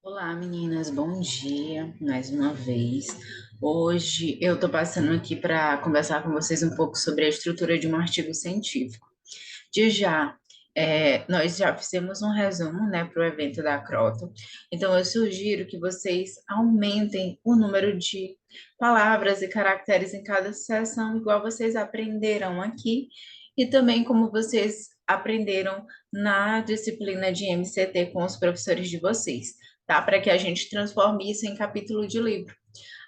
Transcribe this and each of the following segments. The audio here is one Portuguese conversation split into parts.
Olá, meninas, bom dia mais uma vez. Hoje eu estou passando aqui para conversar com vocês um pouco sobre a estrutura de um artigo científico. De já, nós já fizemos um resumo, né, para o evento da Croton, então eu sugiro que vocês aumentem o número de palavras e caracteres em cada sessão, igual vocês aprenderam aqui, e também como vocês aprenderam na disciplina de MCT com os professores de vocês, tá? Para que a gente transforme isso em capítulo de livro.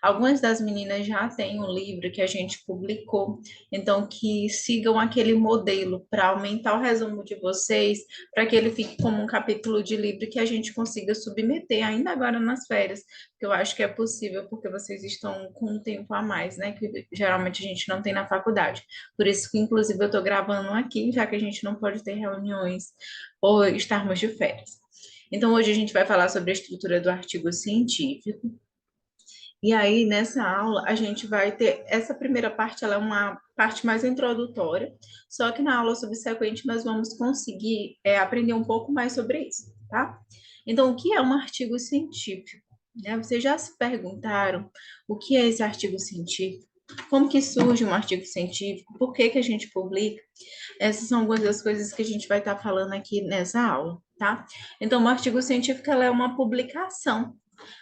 Algumas das meninas já têm um livro que a gente publicou, então que sigam aquele modelo para aumentar o resumo de vocês, para que ele fique como um capítulo de livro que a gente consiga submeter ainda agora nas férias, que eu acho que é possível, porque vocês estão com um tempo a mais, né? Que geralmente a gente não tem na faculdade. Por isso que, inclusive, eu estou gravando aqui, já que a gente não pode ter reuniões ou estarmos de férias. Então, hoje a gente vai falar sobre a estrutura do artigo científico. E aí, nessa aula, a gente vai ter. Essa primeira parte, ela é uma parte mais introdutória, só que na aula subsequente nós vamos conseguir aprender um pouco mais sobre isso, tá? Então, o que é um artigo científico? Né? Vocês já se perguntaram o que é esse artigo científico? Como que surge um artigo científico? Por que que a gente publica? Essas são algumas das coisas que a gente vai estar falando aqui nessa aula, tá? Então, o artigo científico ela é uma publicação,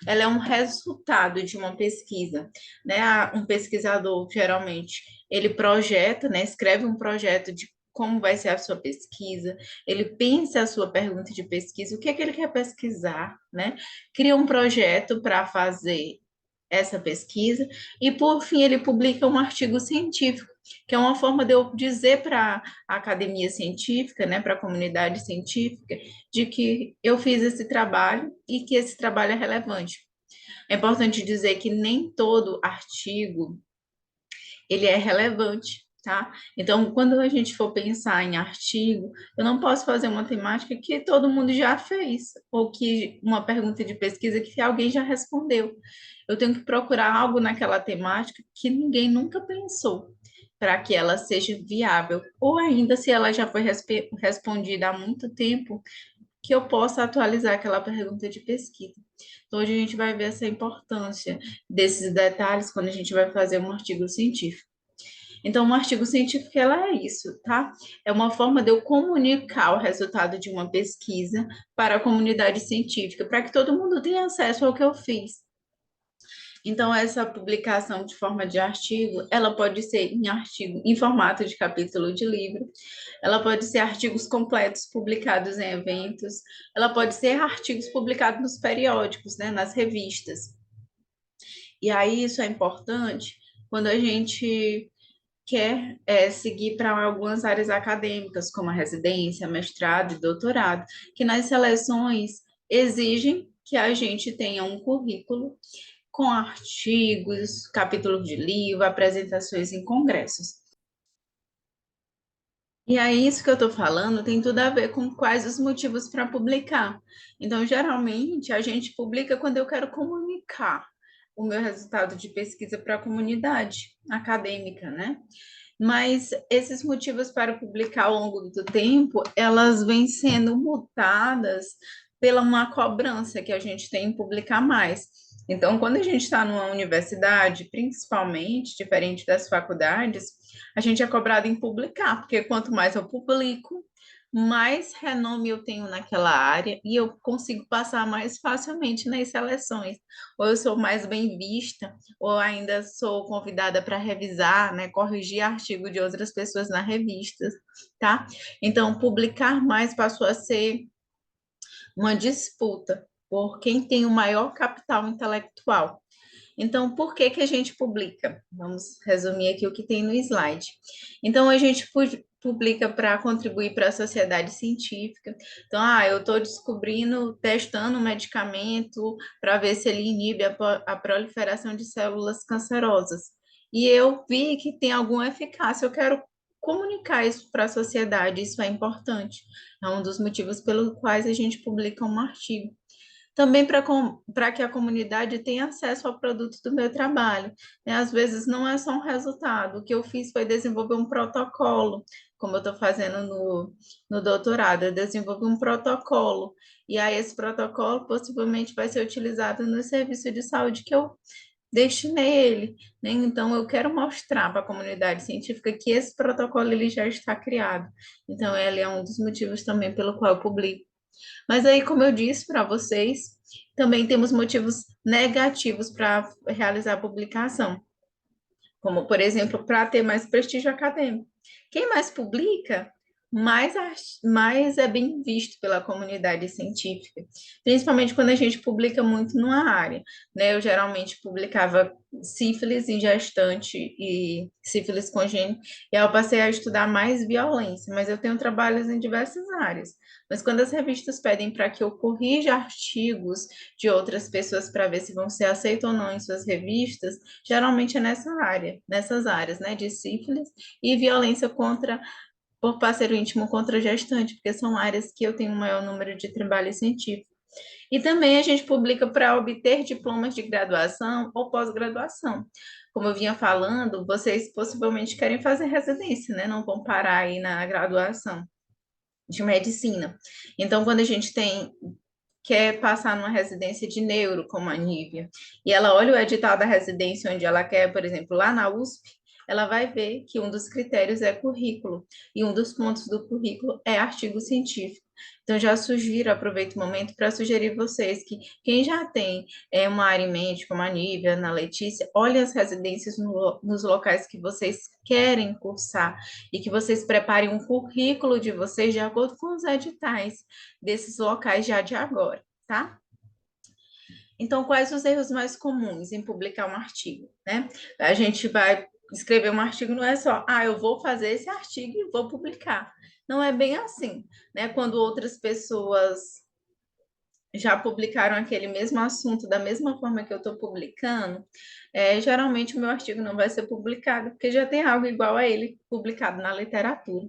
ela é um resultado de uma pesquisa, né? Um pesquisador, geralmente, ele projeta, né? Escreve um projeto de como vai ser a sua pesquisa, ele pensa a sua pergunta de pesquisa, o que é que ele quer pesquisar, né? Cria um projeto para fazer essa pesquisa e, por fim, ele publica um artigo científico, que é uma forma de eu dizer para a academia científica, né, para a comunidade científica, de que eu fiz esse trabalho e que esse trabalho é relevante. É importante dizer que nem todo artigo ele é relevante, tá? Então, quando a gente for pensar em artigo, eu não posso fazer uma temática que todo mundo já fez, ou que uma pergunta de pesquisa que alguém já respondeu. Eu tenho que procurar algo naquela temática que ninguém nunca pensou, para que ela seja viável, ou ainda se ela já foi respondida há muito tempo, que eu possa atualizar aquela pergunta de pesquisa. Então, hoje a gente vai ver essa importância desses detalhes quando a gente vai fazer um artigo científico. Então, um artigo científico, ela é isso, tá? É uma forma de eu comunicar o resultado de uma pesquisa para a comunidade científica, para que todo mundo tenha acesso ao que eu fiz. Então, essa publicação de forma de artigo, ela pode ser em artigo, em formato de capítulo de livro, ela pode ser artigos completos publicados em eventos, ela pode ser artigos publicados nos periódicos, né, nas revistas. E aí isso é importante quando a gente quer seguir para algumas áreas acadêmicas, como a residência, mestrado e doutorado, que nas seleções exigem que a gente tenha um currículo com artigos, capítulos de livro, apresentações em congressos. E aí, isso que eu estou falando tem tudo a ver com quais os motivos para publicar. Então, geralmente, a gente publica quando eu quero comunicar o meu resultado de pesquisa para a comunidade acadêmica, né? Mas esses motivos para publicar ao longo do tempo, elas vêm sendo mutadas pela uma cobrança que a gente tem em publicar mais. Então, quando a gente está numa universidade, principalmente, diferente das faculdades, a gente é cobrado em publicar, porque quanto mais eu publico, mais renome eu tenho naquela área e eu consigo passar mais facilmente nas seleções. Ou eu sou mais bem vista, ou ainda sou convidada para revisar, né, corrigir artigo de outras pessoas na revista, tá? Então, publicar mais passou a ser uma disputa por quem tem o maior capital intelectual. Então, por que que a gente publica? Vamos resumir aqui o que tem no slide. Então, a gente publica para contribuir para a sociedade científica. Então, eu estou descobrindo, testando um medicamento para ver se ele inibe a proliferação de células cancerosas. E eu vi que tem alguma eficácia. Eu quero comunicar isso para a sociedade. Isso é importante. É um dos motivos pelos quais a gente publica um artigo. Também para que a comunidade tenha acesso ao produto do meu trabalho, né? Às vezes não é só um resultado. O que eu fiz foi desenvolver um protocolo, como eu estou fazendo no doutorado, eu desenvolvi um protocolo, e aí esse protocolo possivelmente vai ser utilizado no serviço de saúde que eu destinei ele, né? Então, eu quero mostrar para a comunidade científica que esse protocolo ele já está criado. Então, ele é um dos motivos também pelo qual eu publico. Mas aí, como eu disse para vocês, também temos motivos negativos para realizar a publicação, como, por exemplo, para ter mais prestígio acadêmico. Quem mais publica, mais é bem visto pela comunidade científica, principalmente quando a gente publica muito numa área, né? Eu geralmente publicava sífilis em gestante e sífilis congênita, e aí eu passei a estudar mais violência, mas eu tenho trabalhos em diversas áreas. Mas quando as revistas pedem para que eu corrija artigos de outras pessoas para ver se vão ser aceitos ou não em suas revistas, geralmente é nessas áreas, né, de sífilis e violência contra por parceiro íntimo contra gestante, porque são áreas que eu tenho um maior número de trabalho científico. E também a gente publica para obter diplomas de graduação ou pós-graduação. Como eu vinha falando, vocês possivelmente querem fazer residência, né? Não vão parar aí na graduação de medicina. Então, quando a gente quer passar numa residência de neuro, como a Nívia, e ela olha o edital da residência onde ela quer, por exemplo, lá na USP, ela vai ver que um dos critérios é currículo, e um dos pontos do currículo é artigo científico. Então, já sugiro, aproveito o momento para sugerir vocês que quem já tem uma área em mente, como a Nívia, na Letícia, olhe as residências nos locais que vocês querem cursar e que vocês preparem um currículo de vocês de acordo com os editais desses locais já de agora, tá? Então, quais os erros mais comuns em publicar um artigo, né? A gente vai escrever um artigo, não é só, eu vou fazer esse artigo e vou publicar. Não é bem assim, né? Quando outras pessoas já publicaram aquele mesmo assunto da mesma forma que eu estou publicando, geralmente o meu artigo não vai ser publicado, porque já tem algo igual a ele publicado na literatura.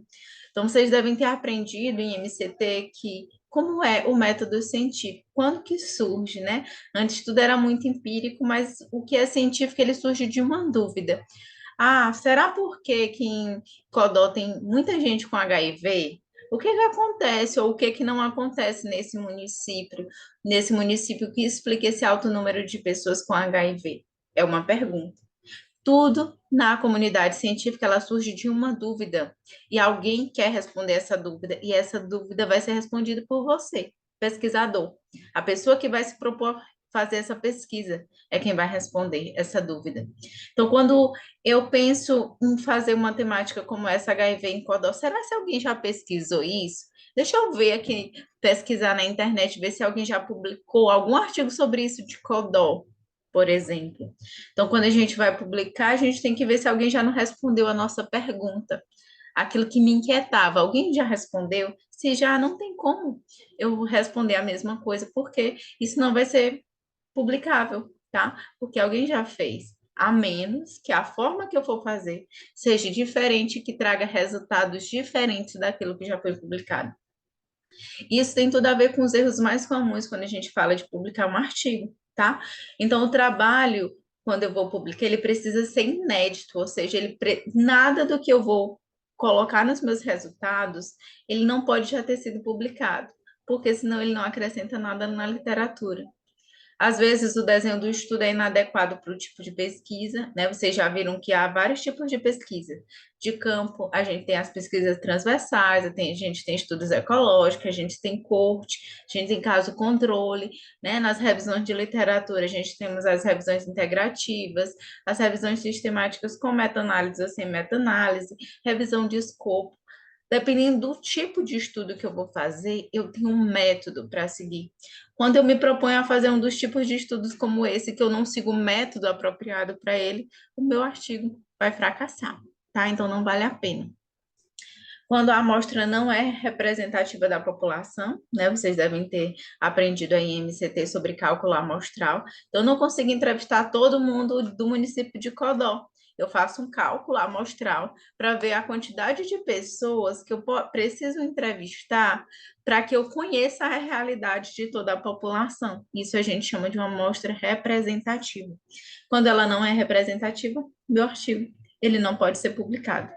Então, vocês devem ter aprendido em MCT que como é o método científico, quando que surge, né? Antes tudo era muito empírico, mas o que é científico, ele surge de uma dúvida. Será que em Codó tem muita gente com HIV? O que que acontece ou o que que não acontece nesse município que explica esse alto número de pessoas com HIV? É uma pergunta. Tudo na comunidade científica ela surge de uma dúvida e alguém quer responder essa dúvida e essa dúvida vai ser respondida por você, pesquisador. A pessoa que vai se propor fazer essa pesquisa é quem vai responder essa dúvida. Então, quando eu penso em fazer uma temática como essa HIV em Codó, será que alguém já pesquisou isso? Deixa eu ver aqui, pesquisar na internet, ver se alguém já publicou algum artigo sobre isso de Codó, por exemplo. Então, quando a gente vai publicar, a gente tem que ver se alguém já não respondeu a nossa pergunta. Aquilo que me inquietava, alguém já respondeu? Se já, não tem como eu responder a mesma coisa, porque isso não vai ser publicável, tá? Porque alguém já fez. A menos que a forma que eu for fazer seja diferente, que traga resultados diferentes daquilo que já foi publicado. Isso tem tudo a ver com os erros mais comuns quando a gente fala de publicar um artigo, tá? Então, o trabalho, quando eu vou publicar, ele precisa ser inédito, ou seja, nada do que eu vou colocar nos meus resultados, ele não pode já ter sido publicado, porque senão ele não acrescenta nada na literatura. Às vezes o desenho do estudo é inadequado para o tipo de pesquisa, né? Vocês já viram que há vários tipos de pesquisa. De campo, a gente tem as pesquisas transversais, a gente tem estudos ecológicos, a gente tem corte, a gente tem caso controle, né? Nas revisões de literatura, a gente temos as revisões integrativas, as revisões sistemáticas com meta-análise ou sem meta-análise, revisão de escopo. Dependendo do tipo de estudo que eu vou fazer, eu tenho um método para seguir. Quando eu me proponho a fazer um dos tipos de estudos como esse, que eu não sigo o método apropriado para ele, o meu artigo vai fracassar, tá? Então não vale a pena. Quando a amostra não é representativa da população, né? Vocês devem ter aprendido aí em MCT sobre cálculo amostral. Então, eu não consigo entrevistar todo mundo do município de Codó. Eu faço um cálculo amostral para ver a quantidade de pessoas que eu preciso entrevistar para que eu conheça a realidade de toda a população. Isso a gente chama de uma amostra representativa. Quando ela não é representativa, meu artigo ele não pode ser publicado.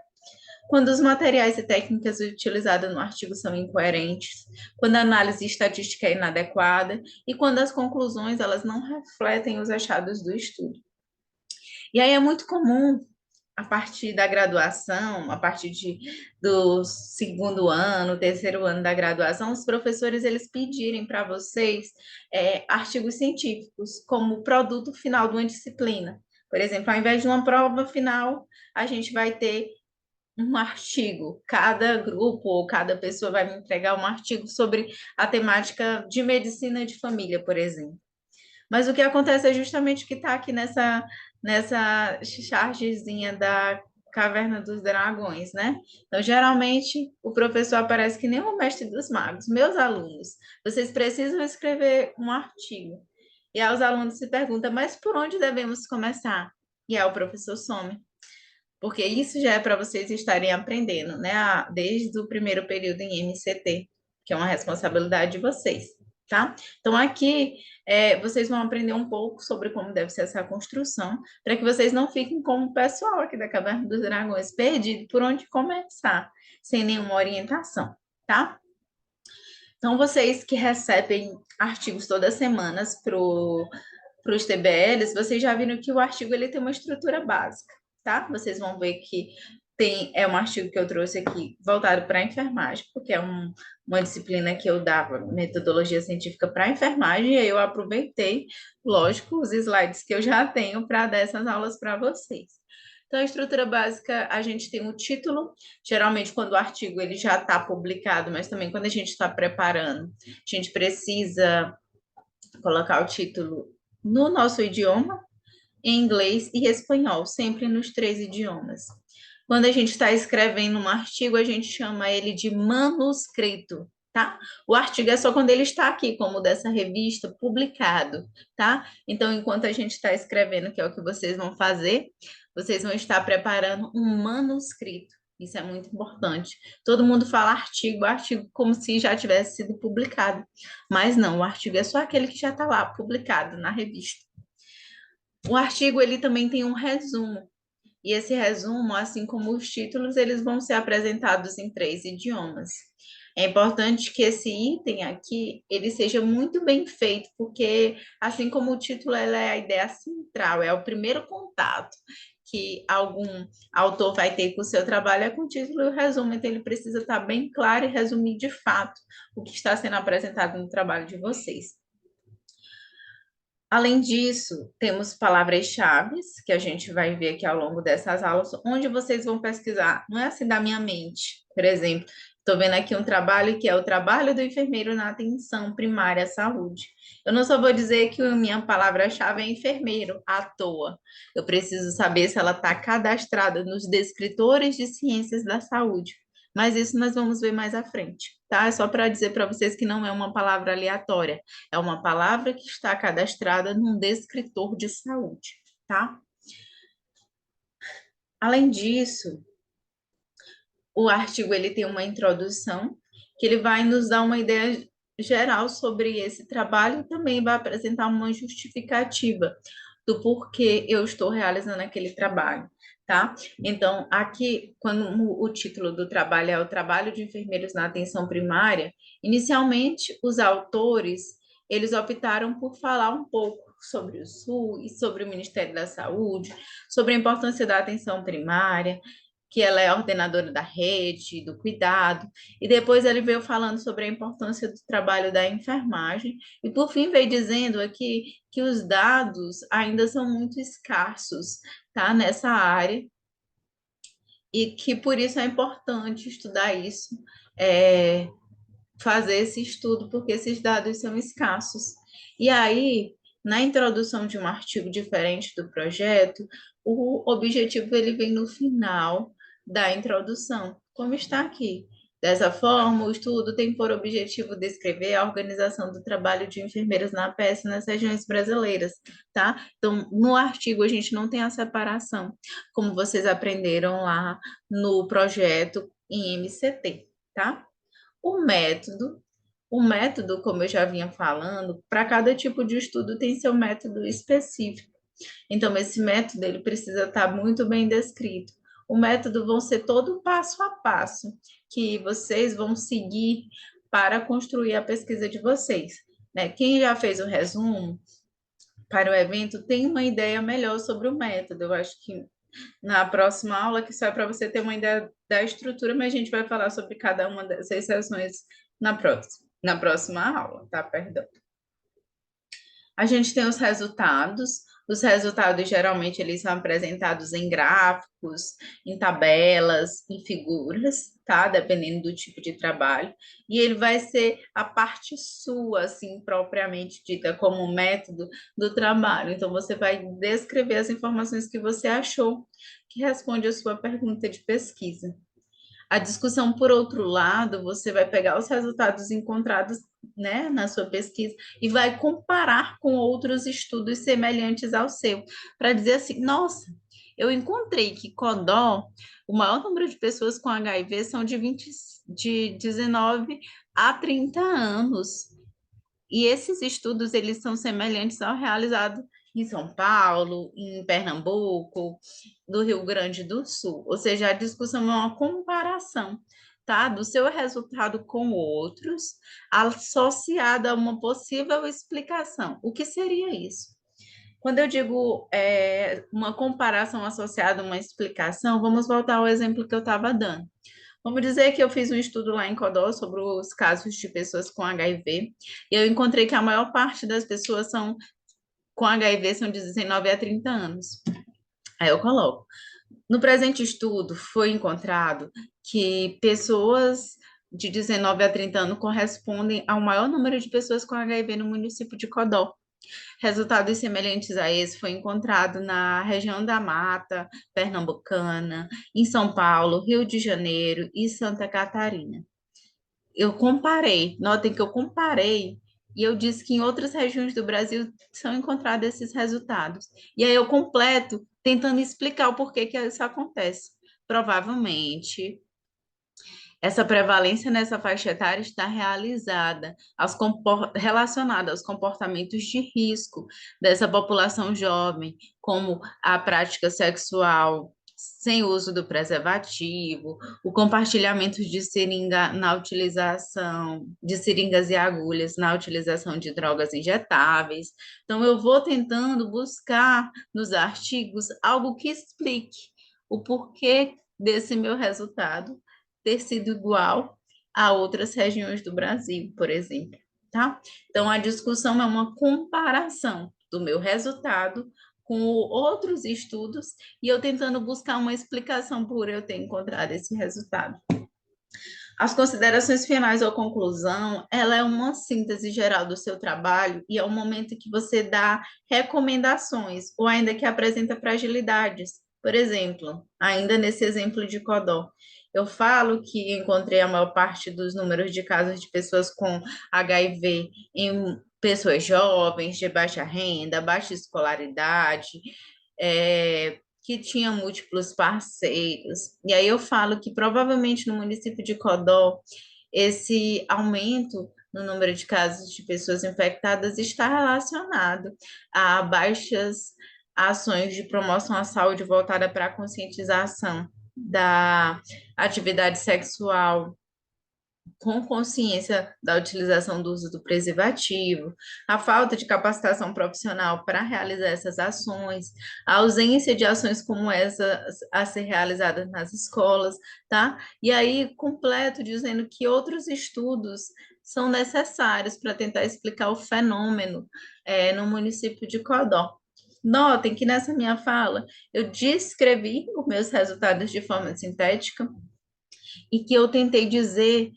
quando os materiais e técnicas utilizados no artigo são incoerentes, quando a análise estatística é inadequada e quando as conclusões elas não refletem os achados do estudo. E aí é muito comum, a partir da graduação, a partir do segundo ano, terceiro ano da graduação, os professores eles pedirem para vocês artigos científicos como produto final de uma disciplina. Por exemplo, ao invés de uma prova final, a gente vai ter um artigo. Cada grupo ou cada pessoa vai me entregar um artigo sobre a temática de medicina de família, por exemplo. Mas o que acontece é justamente o que está aqui nessa chargezinha da Caverna dos Dragões, né? Então, geralmente, o professor aparece que nem o mestre dos magos. Meus alunos, vocês precisam escrever um artigo. E aí os alunos se perguntam, mas por onde devemos começar? E aí o professor some. Porque isso já é para vocês estarem aprendendo, né? Desde o primeiro período em MCT, que é uma responsabilidade de vocês, tá? Então, aqui vocês vão aprender um pouco sobre como deve ser essa construção, para que vocês não fiquem como o pessoal aqui da Caverna dos Dragões, perdido por onde começar, sem nenhuma orientação, tá? Então, vocês que recebem artigos todas as semanas para os TBLs, vocês já viram que o artigo ele tem uma estrutura básica, tá? Vocês vão ver que é um artigo que eu trouxe aqui voltado para a enfermagem, porque é uma disciplina que eu dava metodologia científica para a enfermagem, e aí eu aproveitei, lógico, os slides que eu já tenho para dar essas aulas para vocês. Então, a estrutura básica, a gente tem o título, geralmente quando o artigo ele já está publicado, mas também quando a gente está preparando, a gente precisa colocar o título no nosso idioma, em inglês e espanhol, sempre nos três idiomas. Quando a gente está escrevendo um artigo, a gente chama ele de manuscrito, tá? O artigo é só quando ele está aqui, como dessa revista, publicado, tá? Então, enquanto a gente está escrevendo, que é o que vocês vão fazer, vocês vão estar preparando um manuscrito. Isso é muito importante. Todo mundo fala artigo como se já tivesse sido publicado. Mas não, o artigo é só aquele que já está lá, publicado na revista. O artigo ele também tem um resumo. E esse resumo, assim como os títulos, eles vão ser apresentados em três idiomas. É importante que esse item aqui, ele seja muito bem feito, porque assim como o título, ela é a ideia central, é o primeiro contato que algum autor vai ter com o seu trabalho, é com o título e o resumo. Então, ele precisa estar bem claro e resumir de fato o que está sendo apresentado no trabalho de vocês. Além disso, temos palavras-chave que a gente vai ver aqui ao longo dessas aulas, onde vocês vão pesquisar. Não é assim da minha mente. Por exemplo, estou vendo aqui um trabalho que é o trabalho do enfermeiro na atenção primária à saúde. Eu não só vou dizer que a minha palavra-chave é enfermeiro à toa. Eu preciso saber se ela está cadastrada nos descritores de ciências da saúde. Mas isso nós vamos ver mais à frente, tá? É só para dizer para vocês que não é uma palavra aleatória. É uma palavra que está cadastrada num descritor de saúde, tá? Além disso, o artigo ele tem uma introdução que ele vai nos dar uma ideia geral sobre esse trabalho e também vai apresentar uma justificativa do porquê eu estou realizando aquele trabalho, tá? Então, aqui, quando o título do trabalho é o Trabalho de Enfermeiros na Atenção Primária, inicialmente os autores, eles optaram por falar um pouco sobre o SUS, sobre o Ministério da Saúde, sobre a importância da atenção primária, que ela é ordenadora da rede, do cuidado, e depois ele veio falando sobre a importância do trabalho da enfermagem, e por fim veio dizendo aqui que os dados ainda são muito escassos, tá, nessa área, e que por isso é importante estudar isso, fazer esse estudo, porque esses dados são escassos. E aí, na introdução de um artigo diferente do projeto, o objetivo ele vem no final da introdução, como está aqui. Dessa forma, o estudo tem por objetivo descrever a organização do trabalho de enfermeiros na PS nas regiões brasileiras, tá? Então, no artigo a gente não tem a separação, como vocês aprenderam lá no projeto em MCT, tá? O método, o método, como eu já vinha falando, para cada tipo de estudo tem seu método específico. Então, esse método ele precisa estar muito bem descrito. O método vão ser todo passo a passo que vocês vão seguir para construir a pesquisa de vocês, né? Quem já fez o resumo para o evento tem uma ideia melhor sobre o método. Eu acho que na próxima aula, que só é para você ter uma ideia da estrutura, mas a gente vai falar sobre cada uma dessas sessões na próxima aula, tá? Perdão. A gente tem os resultados. Os resultados geralmente eles são apresentados em gráficos, em tabelas, em figuras, tá? Dependendo do tipo de trabalho. E ele vai ser a parte sua, assim, propriamente dita, como método do trabalho. Então, você vai descrever as informações que você achou, que responde a sua pergunta de pesquisa. A discussão, por outro lado, você vai pegar os resultados encontrados, né, na sua pesquisa e vai comparar com outros estudos semelhantes ao seu, para dizer assim, nossa, eu encontrei que Codó, o maior número de pessoas com HIV são de 19 a 30 anos. E esses estudos, eles são semelhantes ao realizado em São Paulo, em Pernambuco, do Rio Grande do Sul. Ou seja, a discussão é uma comparação, tá? Do seu resultado com outros, associada a uma possível explicação. O que seria isso? Quando eu digo uma comparação associada a uma explicação, vamos voltar ao exemplo que eu estava dando. Vamos dizer que eu fiz um estudo lá em Codó sobre os casos de pessoas com HIV, e eu encontrei que a maior parte das pessoas com HIV são de 19 a 30 anos. Aí eu coloco. No presente estudo, foi encontrado que pessoas de 19 a 30 anos correspondem ao maior número de pessoas com HIV no município de Codó. Resultados semelhantes a esse foi encontrado na região da Mata Pernambucana, em São Paulo, Rio de Janeiro e Santa Catarina. Eu comparei, notem que eu comparei, e eu disse que em outras regiões do Brasil são encontrados esses resultados. E aí eu completo tentando explicar o porquê que isso acontece. Provavelmente essa prevalência nessa faixa etária está relacionada aos comportamentos de risco dessa população jovem, como a prática sexual sem uso do preservativo, o compartilhamento de seringa na utilização de seringas e agulhas na utilização de drogas injetáveis. Então, eu vou tentando buscar nos artigos algo que explique o porquê desse meu resultado ter sido igual a outras regiões do Brasil, por exemplo, tá? Então, a discussão é uma comparação do meu resultado com outros estudos e eu tentando buscar uma explicação por eu ter encontrado esse resultado. As considerações finais ou conclusão, ela é uma síntese geral do seu trabalho e é o momento que você dá recomendações ou ainda que apresenta fragilidades. Por exemplo, ainda nesse exemplo de Codó, eu falo que encontrei a maior parte dos números de casos de pessoas com HIV em pessoas jovens, de baixa renda, baixa escolaridade, que tinha múltiplos parceiros. E aí eu falo que provavelmente no município de Codó, esse aumento no número de casos de pessoas infectadas está relacionado a baixas ações de promoção à saúde voltada para a conscientização da atividade sexual com consciência da utilização do uso do preservativo, a falta de capacitação profissional para realizar essas ações, a ausência de ações como essa a ser realizadas nas escolas, tá? E aí, completo, dizendo que outros estudos são necessários para tentar explicar o fenômeno no município de Codó. Notem que nessa minha fala eu descrevi os meus resultados de forma sintética e que eu tentei dizer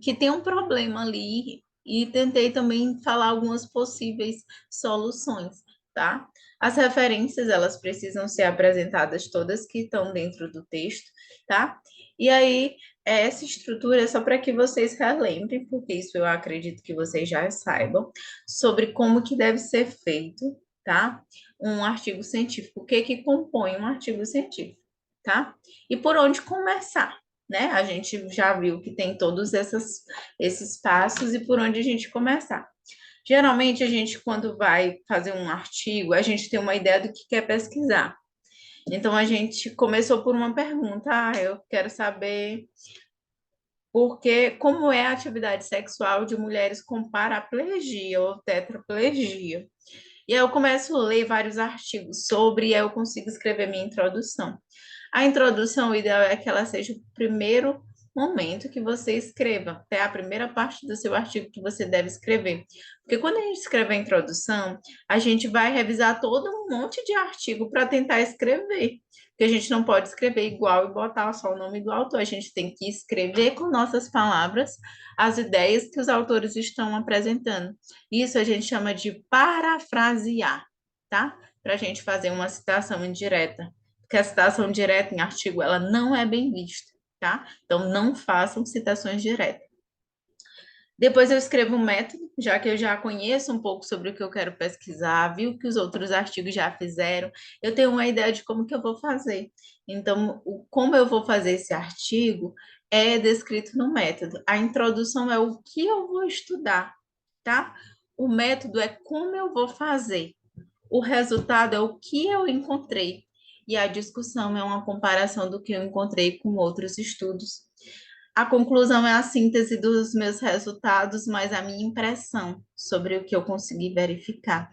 que tem um problema ali e tentei também falar algumas possíveis soluções, tá? As referências, elas precisam ser apresentadas todas que estão dentro do texto, tá? E aí, essa estrutura é só para que vocês relembrem, porque isso eu acredito que vocês já saibam, sobre como que deve ser feito, tá? Um artigo científico, o que que compõe um artigo científico, tá? E por onde começar, né? A gente já viu que tem todos esses passos e por onde a gente começar. Geralmente, a gente, quando vai fazer um artigo, a gente tem uma ideia do que quer pesquisar. Então, a gente começou por uma pergunta. Eu quero saber porque como é a atividade sexual de mulheres com paraplegia ou tetraplegia. E aí eu começo a ler vários artigos sobre, e aí eu consigo escrever minha introdução. A introdução, o ideal é que ela seja o primeiro momento que você escreva, até a primeira parte do seu artigo que você deve escrever. Porque quando a gente escreve a introdução, a gente vai revisar todo um monte de artigo para tentar escrever. Porque a gente não pode escrever igual e botar só o nome do autor, a gente tem que escrever com nossas palavras as ideias que os autores estão apresentando. Isso a gente chama de parafrasear, tá? Para a gente fazer uma citação indireta. Porque a citação direta em artigo, ela não é bem vista, tá? Então, não façam citações diretas. Depois eu escrevo um método, já que eu já conheço um pouco sobre o que eu quero pesquisar, vi o que os outros artigos já fizeram, eu tenho uma ideia de como que eu vou fazer. Então, como eu vou fazer esse artigo é descrito no método. A introdução é o que eu vou estudar, tá? O método é como eu vou fazer. O resultado é o que eu encontrei. E a discussão é uma comparação do que eu encontrei com outros estudos. A conclusão é a síntese dos meus resultados, mais a minha impressão sobre o que eu consegui verificar.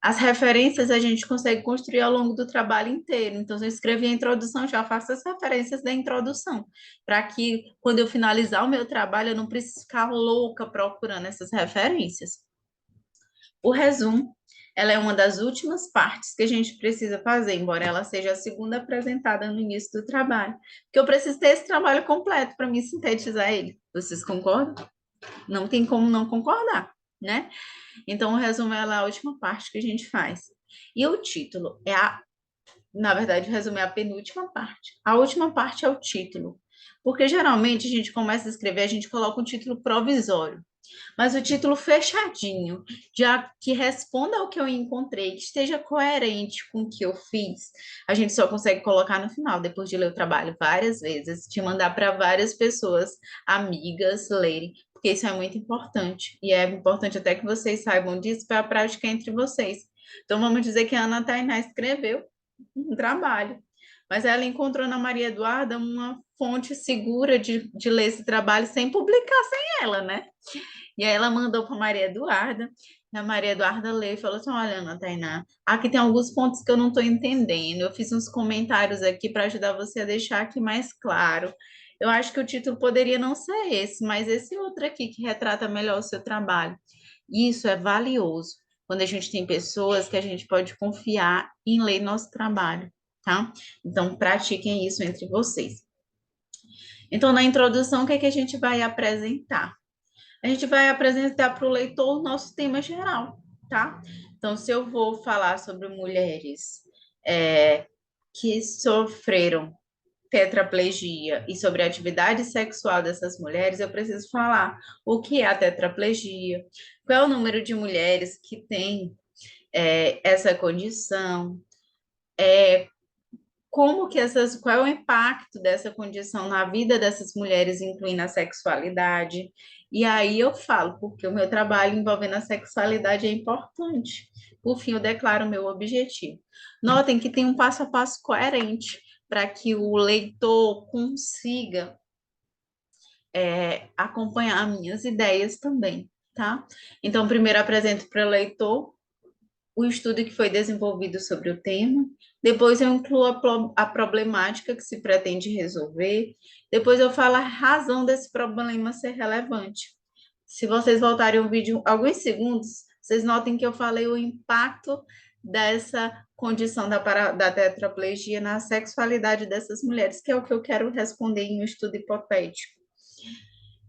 As referências a gente consegue construir ao longo do trabalho inteiro. Então, se eu escrevi a introdução, já faço as referências da introdução, para que quando eu finalizar o meu trabalho, eu não precise ficar louca procurando essas referências. O resumo, ela é uma das últimas partes que a gente precisa fazer, embora ela seja a segunda apresentada no início do trabalho, porque eu preciso ter esse trabalho completo para me sintetizar ele. Vocês concordam? Não tem como não concordar, né? Então, o resumo ela é a última parte que a gente faz. E o título na verdade, o resumo é a penúltima parte. A última parte é o título. Porque geralmente a gente começa a escrever, a gente coloca um título provisório. Mas o título fechadinho, já que responda ao que eu encontrei, que esteja coerente com o que eu fiz, a gente só consegue colocar no final, depois de ler o trabalho várias vezes, de mandar para várias pessoas, amigas, lerem, porque isso é muito importante. E é importante até que vocês saibam disso para a prática entre vocês. Então, vamos dizer que a Ana Tainá escreveu um trabalho. Mas ela encontrou na Maria Eduarda uma fonte segura de ler esse trabalho sem publicar sem ela, né? E aí ela mandou para Maria Eduarda, e a Maria Eduarda leu e falou assim: Olha, Ana Tainá, aqui tem alguns pontos que eu não estou entendendo. Eu fiz uns comentários aqui para ajudar você a deixar aqui mais claro. Eu acho que o título poderia não ser esse, mas esse outro aqui que retrata melhor o seu trabalho. Isso é valioso quando a gente tem pessoas que a gente pode confiar em ler nosso trabalho, tá? Então, pratiquem isso entre vocês. Então, na introdução, o que é que a gente vai apresentar? A gente vai apresentar para o leitor o nosso tema geral, tá? Então, se eu vou falar sobre mulheres que sofreram tetraplegia e sobre a atividade sexual dessas mulheres, eu preciso falar o que é a tetraplegia, qual é o número de mulheres que têm essa condição, como que qual é o impacto dessa condição na vida dessas mulheres, incluindo a sexualidade. E aí eu falo, porque o meu trabalho envolvendo a sexualidade é importante. Por fim, eu declaro o meu objetivo. Notem que tem um passo a passo coerente para que o leitor consiga acompanhar minhas ideias também, tá? Então, primeiro apresento para o leitor o estudo que foi desenvolvido sobre o tema, depois eu incluo a problemática que se pretende resolver, depois eu falo a razão desse problema ser relevante. Se vocês voltarem o vídeo alguns segundos, vocês notem que eu falei o impacto dessa condição da tetraplegia na sexualidade dessas mulheres, que é o que eu quero responder em um estudo hipotético.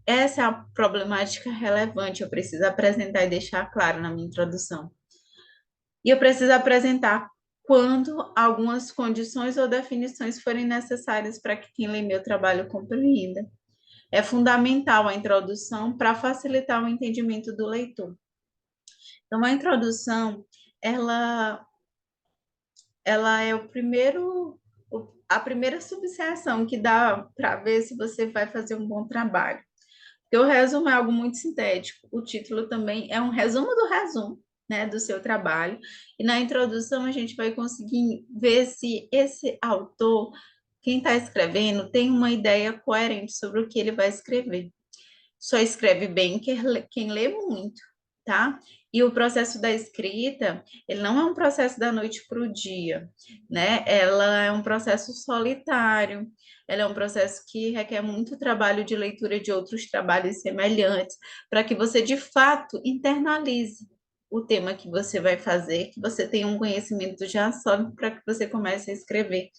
Essa é a problemática relevante, eu preciso apresentar e deixar claro na minha introdução. E eu preciso apresentar quando algumas condições ou definições forem necessárias para que quem lê meu trabalho compreenda. É fundamental a introdução para facilitar o entendimento do leitor. Então, a introdução, ela, ela é a primeira subseção que dá para ver se você vai fazer um bom trabalho. Porque o resumo é algo muito sintético. O título também é um resumo do resumo, né, do seu trabalho. E na introdução a gente vai conseguir ver se esse autor, quem está escrevendo, tem uma ideia coerente sobre o que ele vai escrever. Só escreve bem quem lê muito, tá? E o processo da escrita, ele não é um processo da noite para o dia, né? Ela é um processo solitário, ela é um processo que requer muito trabalho de leitura de outros trabalhos semelhantes, para que você, de fato, internalize o tema que você vai fazer, que você tenha um conhecimento já sólido para que você comece a escrever,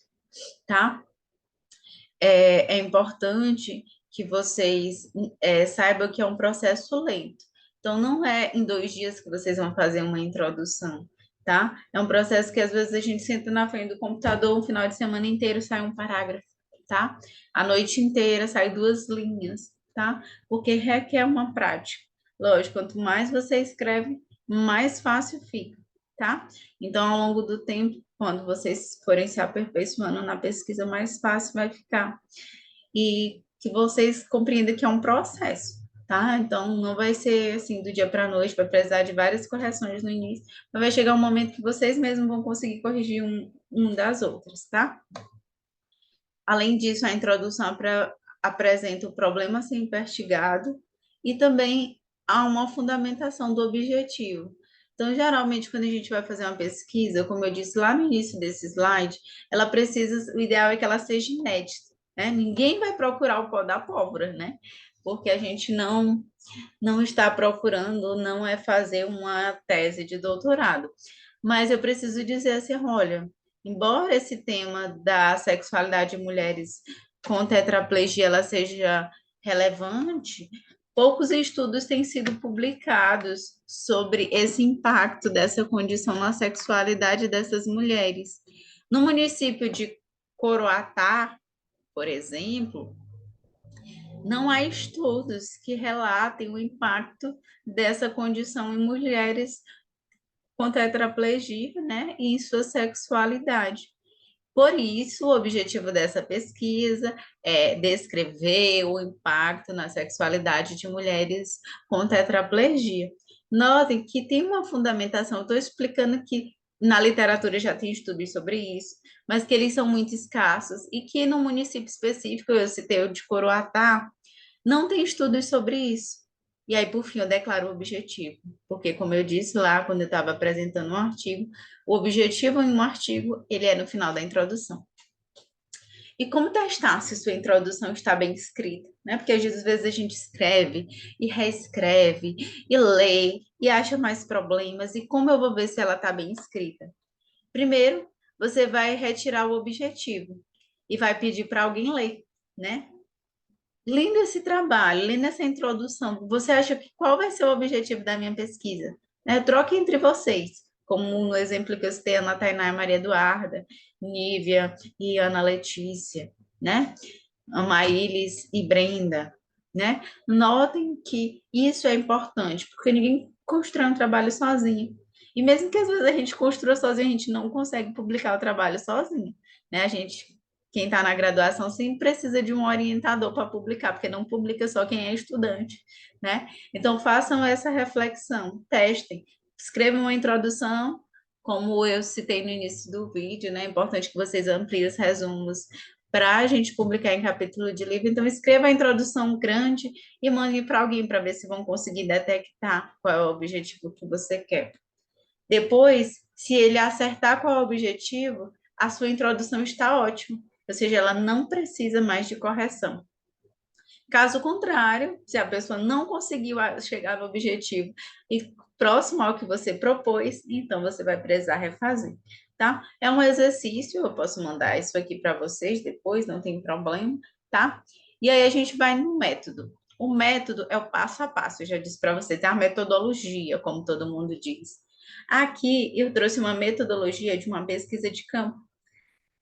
tá? É importante que vocês saibam que é um processo lento. Então, não é em 2 dias que vocês vão fazer uma introdução, tá? É um processo que às vezes a gente senta na frente do computador, um final de semana inteiro sai um parágrafo, tá? A noite inteira sai 2 linhas, tá? Porque requer uma prática. Lógico, quanto mais você escreve, mais fácil fica, tá? Então, ao longo do tempo, quando vocês forem se aperfeiçoando na pesquisa, mais fácil vai ficar. E que vocês compreendam que é um processo, tá? Então, não vai ser assim do dia para a noite, vai precisar de várias correções no início, mas vai chegar um momento que vocês mesmos vão conseguir corrigir um das outras, tá? Além disso, a introdução apresenta o problema a ser investigado e também há uma fundamentação do objetivo. Então, geralmente, quando a gente vai fazer uma pesquisa, como eu disse lá no início desse slide, ela precisa, o ideal é que ela seja inédita, né? Ninguém vai procurar o pó da pólvora, né? Porque a gente não está procurando, não é fazer uma tese de doutorado. Mas eu preciso dizer assim, olha, embora esse tema da sexualidade de mulheres com tetraplegia ela seja relevante, poucos estudos têm sido publicados sobre esse impacto dessa condição na sexualidade dessas mulheres. No município de Coroatá, por exemplo, não há estudos que relatem o impacto dessa condição em mulheres com tetraplegia, né, e em sua sexualidade. Por isso, o objetivo dessa pesquisa é descrever o impacto na sexualidade de mulheres com tetraplegia. Notem que tem uma fundamentação, estou explicando que na literatura já tem estudos sobre isso, mas que eles são muito escassos e que no município específico, eu citei o de Coroatá, não tem estudos sobre isso. E aí, por fim, eu declaro o objetivo. Porque, como eu disse lá, quando eu estava apresentando um artigo, o objetivo em um artigo, ele é no final da introdução. E como testar se sua introdução está bem escrita, né? Porque às vezes a gente escreve e reescreve e lê e acha mais problemas. E como eu vou ver se ela está bem escrita? Primeiro, você vai retirar o objetivo e vai pedir para alguém ler, né? Lindo esse trabalho, linda essa introdução. Você acha que qual vai ser o objetivo da minha pesquisa? Né? Troque entre vocês, como no exemplo que eu citei, Ana Tainá e Maria Eduarda, Nívia e Ana Letícia, né? Amaílis e Brenda, né? Notem que isso é importante, porque ninguém constrói um trabalho sozinho. E mesmo que às vezes a gente construa sozinho, a gente não consegue publicar o trabalho sozinho, né? Quem está na graduação sempre precisa de um orientador para publicar, porque não publica só quem é estudante, né? Então façam essa reflexão, testem, escrevam uma introdução, como eu citei no início do vídeo, né? É importante que vocês ampliem os resumos para a gente publicar em capítulo de livro. Então, escreva a introdução grande e mande para alguém para ver se vão conseguir detectar qual é o objetivo que você quer. Depois, se ele acertar qual é o objetivo, a sua introdução está ótima, ou seja, ela não precisa mais de correção. Caso contrário, se a pessoa não conseguiu chegar no objetivo e próximo ao que você propôs, então você vai precisar refazer, tá? É um exercício, eu posso mandar isso aqui para vocês depois, não tem problema, tá? E aí a gente vai no método. O método é o passo a passo, eu já disse para você, tem a metodologia, como todo mundo diz. Aqui eu trouxe uma metodologia de uma pesquisa de campo.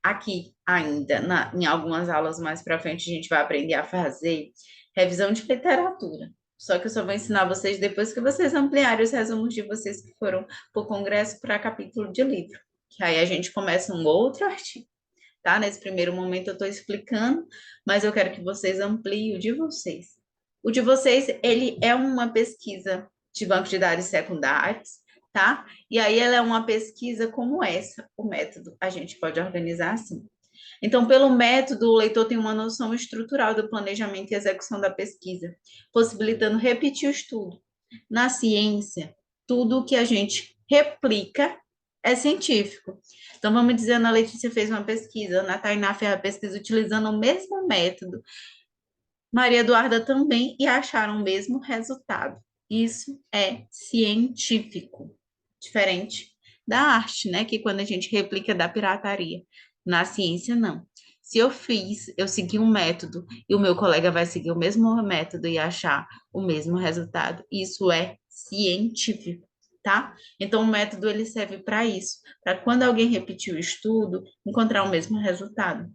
Aqui ainda, em algumas aulas mais para frente, a gente vai aprender a fazer revisão de literatura. Só que eu só vou ensinar vocês depois que vocês ampliarem os resumos de vocês que foram para o congresso para capítulo de livro. Que aí a gente começa um outro artigo, tá? Nesse primeiro momento eu estou explicando, mas eu quero que vocês ampliem o de vocês. O de vocês, ele é uma pesquisa de banco de dados secundários, tá? E aí ela é uma pesquisa como essa, o método, a gente pode organizar assim. Então, pelo método, o leitor tem uma noção estrutural do planejamento e execução da pesquisa, possibilitando repetir o estudo. Na ciência, tudo o que a gente replica é científico. Então, vamos dizer, a Ana Letícia fez uma pesquisa, a Ana Tainá fez a pesquisa utilizando o mesmo método, Maria Eduarda também, e acharam o mesmo resultado. Isso é científico, diferente da arte, né? Que quando a gente replica da pirataria. Na ciência, não. Se eu fiz, eu segui um método e o meu colega vai seguir o mesmo método e achar o mesmo resultado, isso é científico, tá? Então, o método ele serve para isso, para quando alguém repetir o estudo, encontrar o mesmo resultado.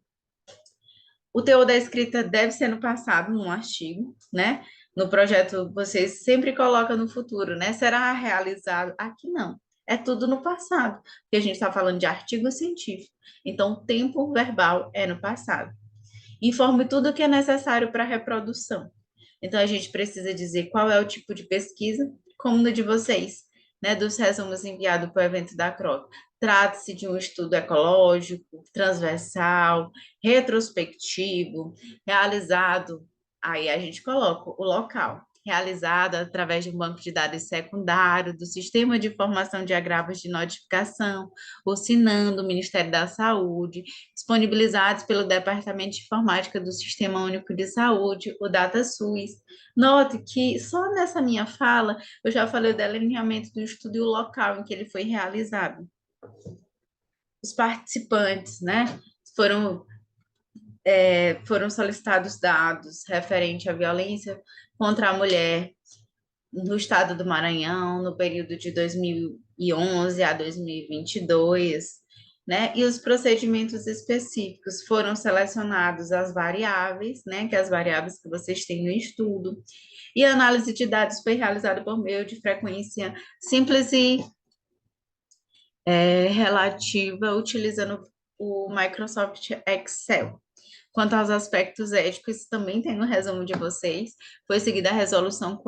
O teor da escrita deve ser no passado, num artigo, né? No projeto, vocês sempre colocam no futuro, né? Será realizado? Aqui não. É tudo no passado, porque a gente está falando de artigo científico. Então, o tempo verbal é no passado. Informe tudo o que é necessário para a reprodução. Então, a gente precisa dizer qual é o tipo de pesquisa, como no de vocês, né, dos resumos enviados para o evento da CROC. Trata-se de um estudo ecológico, transversal, retrospectivo, realizado, aí a gente coloca o local, realizado através de um banco de dados secundário, do Sistema de Informação de Agravos de Notificação, o SINAM, do Ministério da Saúde, disponibilizados pelo Departamento de Informática do Sistema Único de Saúde, o DataSUS. Note que só nessa minha fala eu já falei o delineamento do estudo e o local em que ele foi realizado. Os participantes, né, foram, foram solicitados dados referente à violência contra a mulher no estado do Maranhão, no período de 2011 a 2022, né? E os procedimentos específicos foram selecionados as variáveis, né? Que é as variáveis que vocês têm no estudo. E a análise de dados foi realizada por meio de frequência simples e relativa, utilizando o Microsoft Excel. Quanto aos aspectos éticos, também tem no resumo de vocês. Foi seguida a resolução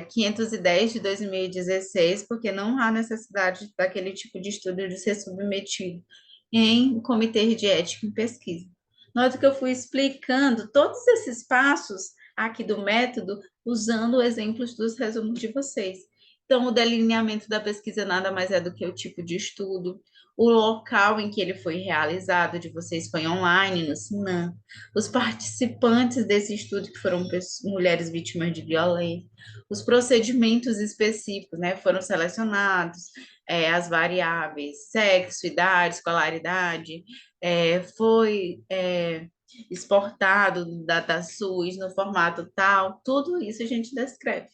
510 de 2016, porque não há necessidade daquele tipo de estudo de ser submetido em comitê de ética em pesquisa. Nota que eu fui explicando todos esses passos aqui do método usando exemplos dos resumos de vocês. Então, o delineamento da pesquisa nada mais é do que o tipo de estudo, o local em que ele foi realizado, de vocês foi online, no SINAM, os participantes desse estudo, que foram mulheres vítimas de violência, os procedimentos específicos, né, foram selecionados, as variáveis, sexo, idade, escolaridade, foi exportado da DataSUS no formato tal, tudo isso a gente descreve.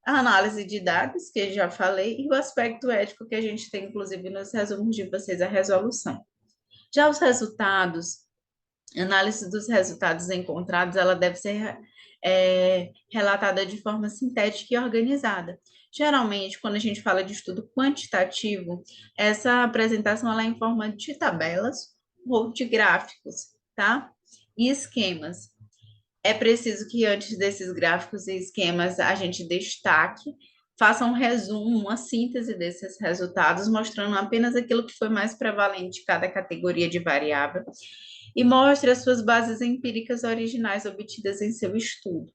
A análise de dados, que eu já falei, e o aspecto ético que a gente tem, inclusive, nos resumos de vocês, a resolução. Já os resultados, a análise dos resultados encontrados, ela deve ser relatada de forma sintética e organizada. Geralmente, quando a gente fala de estudo quantitativo, essa apresentação ela é em forma de tabelas ou de gráficos, tá? E esquemas. É preciso que antes desses gráficos e esquemas a gente destaque, faça um resumo, uma síntese desses resultados, mostrando apenas aquilo que foi mais prevalente em cada categoria de variável e mostre as suas bases empíricas originais obtidas em seu estudo.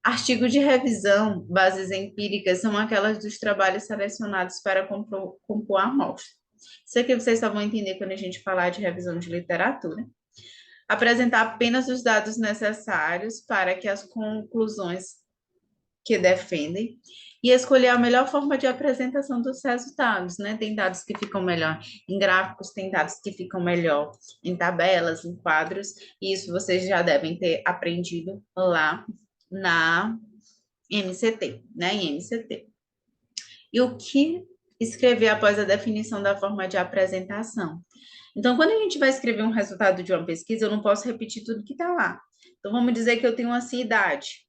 Artigo de revisão, bases empíricas, são aquelas dos trabalhos selecionados para compor a amostra. Isso aqui vocês só vão entender quando a gente falar de revisão de literatura. Apresentar apenas os dados necessários para que as conclusões que defendem e escolher a melhor forma de apresentação dos resultados, né? Tem dados que ficam melhor em gráficos, tem dados que ficam melhor em tabelas, em quadros, e isso vocês já devem ter aprendido lá na MCT, né? Em MCT. E o que escrever após a definição da forma de apresentação? Então, quando a gente vai escrever um resultado de uma pesquisa, eu não posso repetir tudo que está lá. Então, vamos dizer que eu tenho uma idade,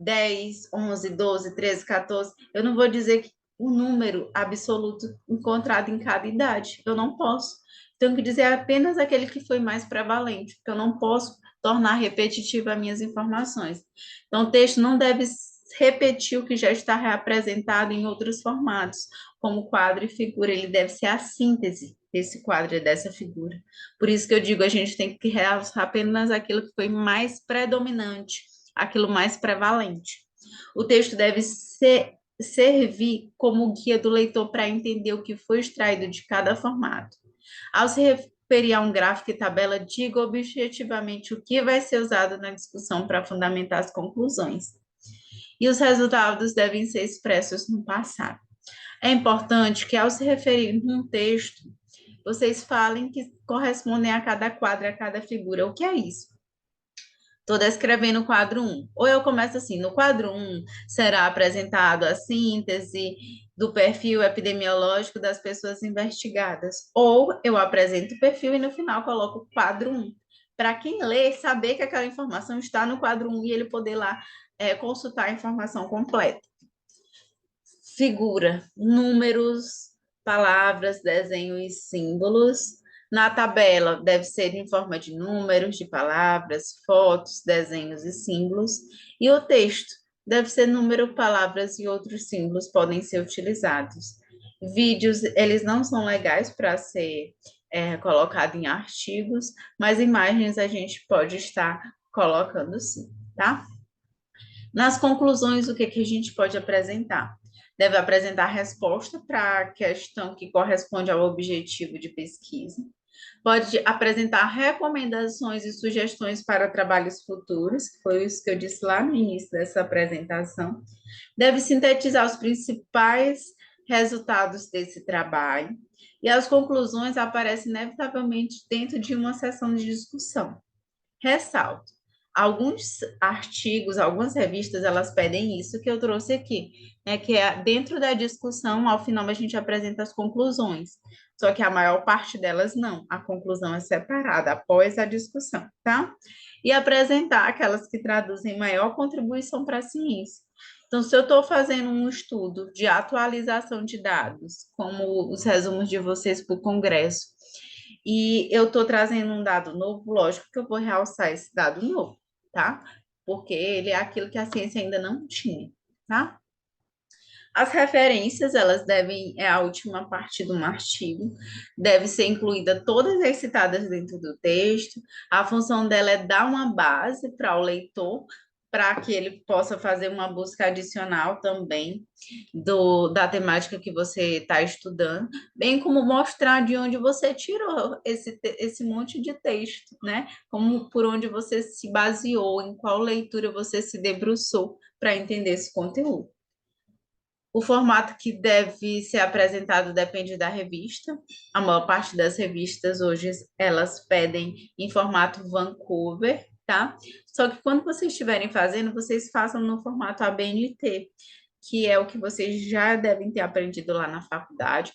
10, 11, 12, 13, 14. Eu não vou dizer que o número absoluto encontrado em cada idade. Eu não posso. Tenho que dizer apenas aquele que foi mais prevalente, porque eu não posso tornar repetitiva as minhas informações. Então, o texto não deve repetir o que já está reapresentado em outros formatos, como quadro e figura. Ele deve ser a síntese desse quadro e dessa figura. Por isso que eu digo, a gente tem que realçar apenas aquilo que foi mais predominante, aquilo mais prevalente. O texto deve servir como guia do leitor para entender o que foi extraído de cada formato. Ao se referir a um gráfico e tabela, diga objetivamente o que vai ser usado na discussão para fundamentar as conclusões. E os resultados devem ser expressos no passado. É importante que, ao se referir num texto, vocês falem que correspondem a cada quadro, a cada figura. O que é isso? Estou descrevendo o quadro 1. Ou eu começo assim: no quadro 1 será apresentado a síntese do perfil epidemiológico das pessoas investigadas. Ou eu apresento o perfil e no final coloco o quadro 1. Para quem lê, saber que aquela informação está no quadro 1 e ele poder lá consultar a informação completa. Figura, números, palavras, desenhos e símbolos. Na tabela, deve ser em forma de números, de palavras, fotos, desenhos e símbolos. E o texto deve ser número, palavras e outros símbolos podem ser utilizados. Vídeos, eles não são legais para ser colocado em artigos, mas imagens a gente pode estar colocando sim, tá? Nas conclusões, o que, que a gente pode apresentar? Deve apresentar resposta para a questão que corresponde ao objetivo de pesquisa. Pode apresentar recomendações e sugestões para trabalhos futuros, que foi isso que eu disse lá no início dessa apresentação. Deve sintetizar os principais resultados desse trabalho. E as conclusões aparecem inevitavelmente dentro de uma sessão de discussão. Ressalto, alguns artigos, algumas revistas, elas pedem isso que eu trouxe aqui, né? Que é dentro da discussão, ao final a gente apresenta as conclusões. Só que a maior parte delas não, a conclusão é separada após a discussão, tá? E apresentar aquelas que traduzem maior contribuição para a ciência. Então, se eu estou fazendo um estudo de atualização de dados, como os resumos de vocês para o Congresso, e eu estou trazendo um dado novo, lógico que eu vou realçar esse dado novo, tá? Porque ele é aquilo que a ciência ainda não tinha, tá? As referências, elas devem, é a última parte de um artigo, deve ser incluída todas as citadas dentro do texto. A função dela é dar uma base para o leitor, para que ele possa fazer uma busca adicional também da temática que você está estudando, bem como mostrar de onde você tirou esse monte de texto, né? Como por onde você se baseou, em qual leitura você se debruçou para entender esse conteúdo. O formato que deve ser apresentado depende da revista. A maior parte das revistas hoje, elas pedem em formato Vancouver, tá? Só que quando vocês estiverem fazendo, vocês façam no formato ABNT, que é o que vocês já devem ter aprendido lá na faculdade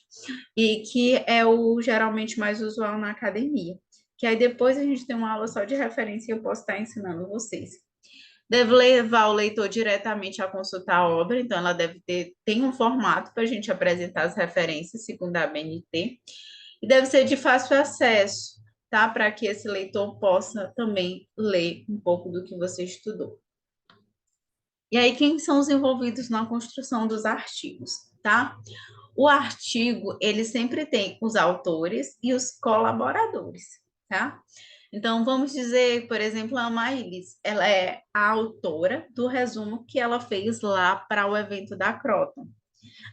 e que é o geralmente mais usual na academia. Que aí depois a gente tem uma aula só de referência e eu posso estar ensinando vocês. Deve levar o leitor diretamente a consultar a obra, então ela deve tem um formato para a gente apresentar as referências, segundo a ABNT, e deve ser de fácil acesso, tá? Para que esse leitor possa também ler um pouco do que você estudou. E aí, quem são os envolvidos na construção dos artigos, tá? O artigo, ele sempre tem os autores e os colaboradores, tá? Então, vamos dizer, por exemplo, a Maílis, ela é a autora do resumo que ela fez lá para o evento da Croton.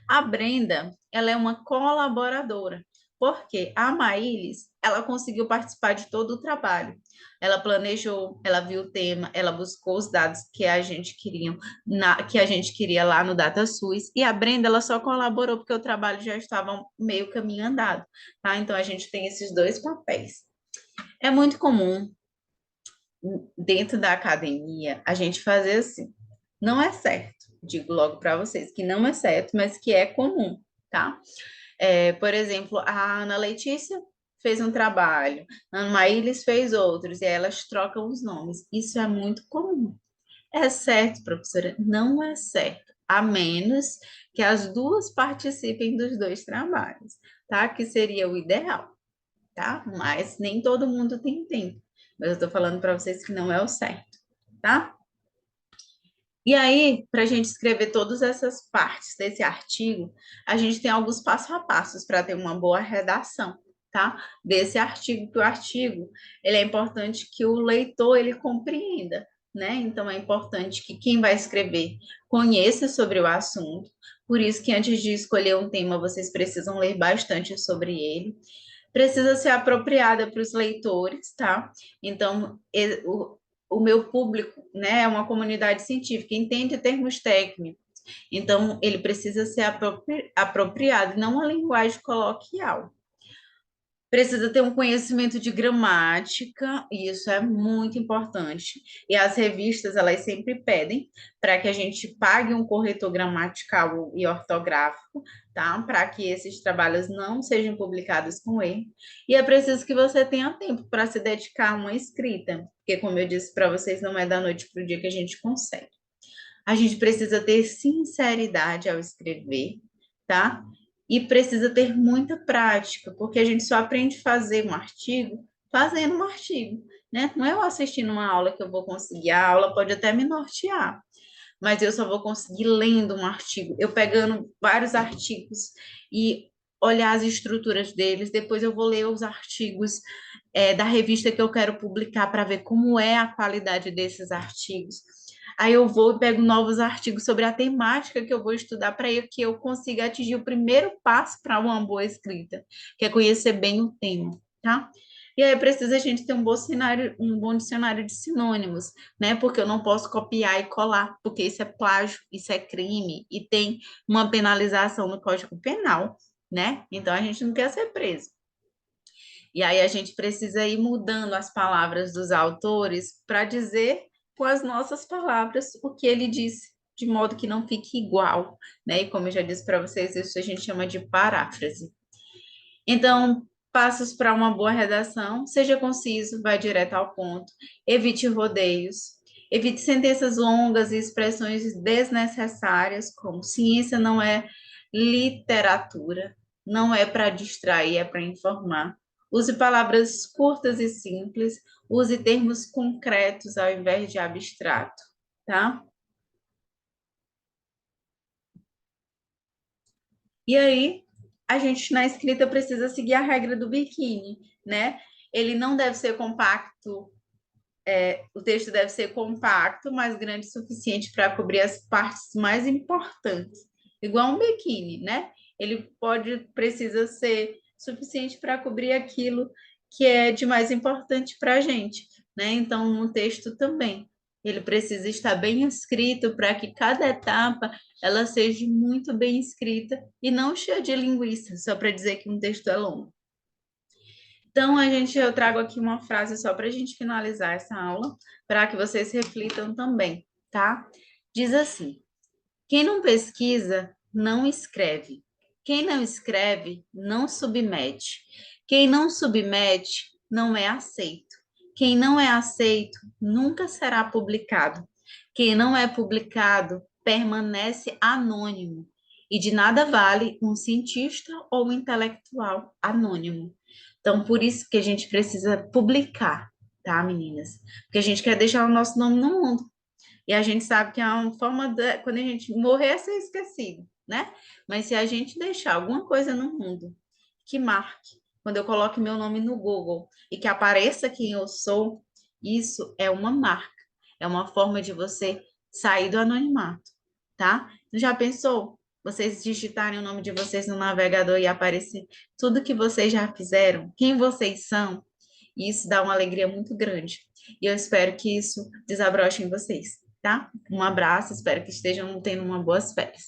A Brenda, ela é uma colaboradora, porque a Maílis, ela conseguiu participar de todo o trabalho. Ela planejou, ela viu o tema, ela buscou os dados que a gente queria lá no DataSUS, e a Brenda, ela só colaborou porque o trabalho já estava meio caminho andado, tá? Então, a gente tem esses dois papéis. É muito comum, dentro da academia, a gente fazer assim. Não é certo, digo logo para vocês, que não é certo, mas que é comum, tá? Por exemplo, a Ana Letícia fez um trabalho, a Ana Maílis fez outros, e aí elas trocam os nomes. Isso é muito comum. É certo, professora? Não é certo, a menos que as duas participem dos dois trabalhos, tá? Que seria o ideal, tá? Mas nem todo mundo tem tempo. Mas eu tô falando para vocês que não é o certo, tá? E aí, para a gente escrever todas essas partes desse artigo, a gente tem alguns passo a passos para ter uma boa redação, tá? Desse artigo, que o artigo, ele é importante que o leitor ele compreenda, né? Então é importante que quem vai escrever conheça sobre o assunto. Por isso que antes de escolher um tema, vocês precisam ler bastante sobre ele. Precisa ser apropriada para os leitores, tá? Então, o meu público, né, é uma comunidade científica, entende termos técnicos, então ele precisa ser apropriado, não uma linguagem coloquial. Precisa ter um conhecimento de gramática, e isso é muito importante. E as revistas, elas sempre pedem para que a gente pague um corretor gramatical e ortográfico, tá? Para que esses trabalhos não sejam publicados com erro. E é preciso que você tenha tempo para se dedicar a uma escrita, porque, como eu disse para vocês, não é da noite para o dia que a gente consegue. A gente precisa ter sinceridade ao escrever, tá? E precisa ter muita prática, porque a gente só aprende a fazer um artigo fazendo um artigo, né? Não é eu assistindo uma aula que eu vou conseguir, a aula pode até me nortear, mas eu só vou conseguir lendo um artigo, eu pegando vários artigos e olhar as estruturas deles, depois eu vou ler os artigos da revista que eu quero publicar para ver como é a qualidade desses artigos. Aí eu vou e pego novos artigos sobre a temática que eu vou estudar para que eu consiga atingir o primeiro passo para uma boa escrita, que é conhecer bem o tema, tá? E aí precisa a gente ter um bom dicionário de sinônimos, né? Porque eu não posso copiar e colar, porque isso é plágio, isso é crime e tem uma penalização no Código Penal, né? Então a gente não quer ser preso. E aí a gente precisa ir mudando as palavras dos autores para dizer com as nossas palavras o que ele disse, de modo que não fique igual, né? E como eu já disse para vocês, isso a gente chama de paráfrase. Então, passos para uma boa redação: seja conciso, vá direto ao ponto, evite rodeios, evite sentenças longas e expressões desnecessárias, como ciência não é literatura, não é para distrair, é para informar. Use palavras curtas e simples, use termos concretos ao invés de abstrato, tá? E aí, a gente na escrita precisa seguir a regra do biquíni, né? Ele não deve ser compacto, o texto deve ser compacto, mas grande o suficiente para cobrir as partes mais importantes, igual um biquíni, né? Ele precisa ser suficiente para cobrir aquilo que é de mais importante para a gente, né? Então, no texto também. Ele precisa estar bem escrito para que cada etapa ela seja muito bem escrita e não cheia de linguiça, só para dizer que um texto é longo. Então, eu trago aqui uma frase só para a gente finalizar essa aula, para que vocês reflitam também, tá? Diz assim: quem não pesquisa, não escreve. Quem não escreve, não submete. Quem não submete, não é aceito. Quem não é aceito, nunca será publicado. Quem não é publicado, permanece anônimo. E de nada vale um cientista ou um intelectual anônimo. Então, por isso que a gente precisa publicar, tá, meninas? Porque a gente quer deixar o nosso nome no mundo. E a gente sabe que é uma forma de, quando a gente morrer, ser esquecido, né? Mas se a gente deixar alguma coisa no mundo que marque, quando eu coloque meu nome no Google e que apareça quem eu sou, isso é uma marca, é uma forma de você sair do anonimato, tá? Já pensou? Vocês digitarem o nome de vocês no navegador e aparecer tudo que vocês já fizeram, quem vocês são, isso dá uma alegria muito grande. E eu espero que isso desabroche em vocês, tá? Um abraço, espero que estejam tendo uma boas férias.